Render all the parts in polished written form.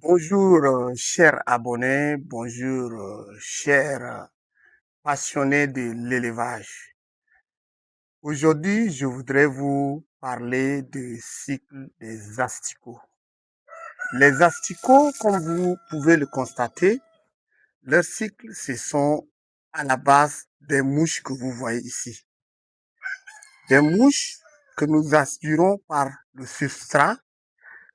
Bonjour, chers abonnés, bonjour, chers passionnés de l'élevage. Aujourd'hui, je voudrais vous parler du cycle des asticots. Les asticots, comme vous pouvez le constater, leur cycle, ce sont à la base des mouches que vous voyez ici. Des mouches que nous aspirons par le substrat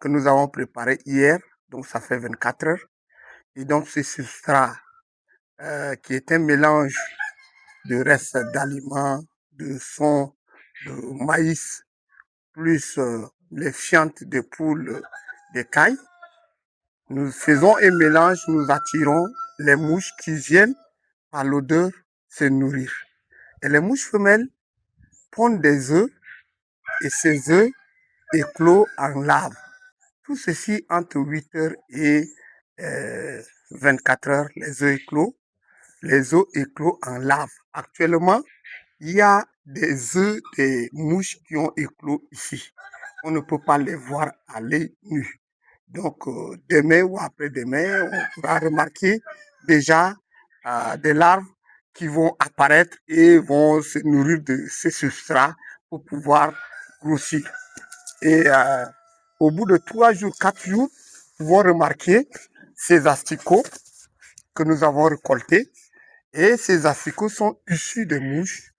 que nous avons préparé hier, donc ça fait 24 heures. Et donc ce substrat qui est un mélange de restes d'aliments, de son, de maïs, plus les fientes de poules d'écailles. Nous faisons un mélange, nous attirons les mouches qui viennent par l'odeur se nourrir. Et les mouches femelles pondent des œufs et ces œufs éclosent en larves. Tout ceci entre 8 heures et 24 heures, les œufs éclos. Les œufs éclos en larves. Actuellement, il y a des œufs des mouches qui ont éclos ici. On ne peut pas les voir à l'œil nu. Donc, demain ou après-demain, on pourra remarquer déjà des larves qui vont apparaître et vont se nourrir de ces substrats pour pouvoir grossir. Et au bout de 3 jours, 4 jours, nous pouvons remarquer ces asticots que nous avons récoltés. Et ces asticots sont issus des mouches.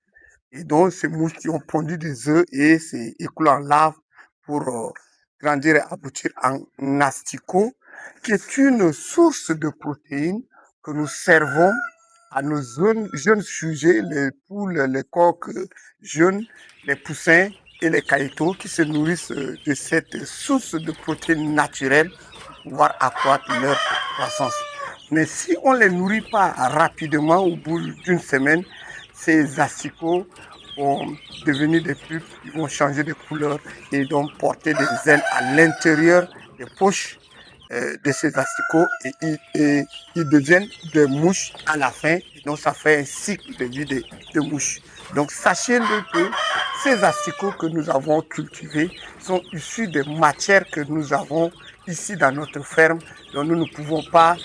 Et donc, ces mouches qui ont pondu des œufs et c'est écoulé en larves pour grandir et aboutir en asticot, qui est une source de protéines que nous servons à nos jeunes sujets, les poules, les coqs jeunes, les poussins et les caïtos qui se nourrissent de cette source de protéines naturelles pour pouvoir accroître leur croissance. Mais si on ne les nourrit pas rapidement, au bout d'une semaine, ces asticots vont devenir des pupes, ils vont changer de couleur et donc porter des ailes à l'intérieur des poches de ces asticots et ils deviennent des mouches à la fin. Et donc ça fait un cycle de vie de mouches. Donc sachez-le que ces asticots que nous avons cultivés sont issus des matières que nous avons ici dans notre ferme. Donc nous ne pouvons pas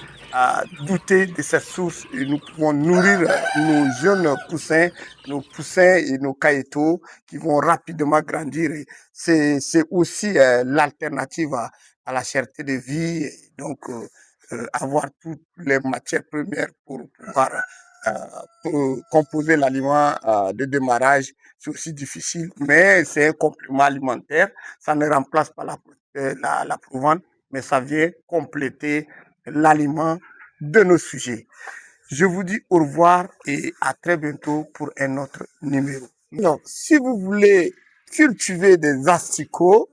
douter de cette source et nous pouvons nourrir nos jeunes poussins, nos poussins et nos caïtos qui vont rapidement grandir. C'est aussi l'alternative à la cherté de vie, donc avoir toutes les matières premières pour pouvoir pour composer l'aliment de démarrage, c'est aussi difficile, mais c'est un complément alimentaire. Ça ne remplace pas la provende, mais ça vient compléter l'aliment de nos sujets. Je vous dis au revoir et à très bientôt pour un autre numéro. Donc, si vous voulez cultiver des asticots,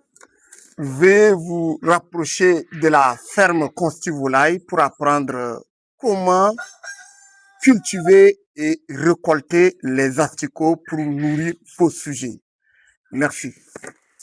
veuillez vous rapprocher de la ferme Constivolaille pour apprendre comment cultiver et récolter les asticots pour nourrir vos sujets. Merci.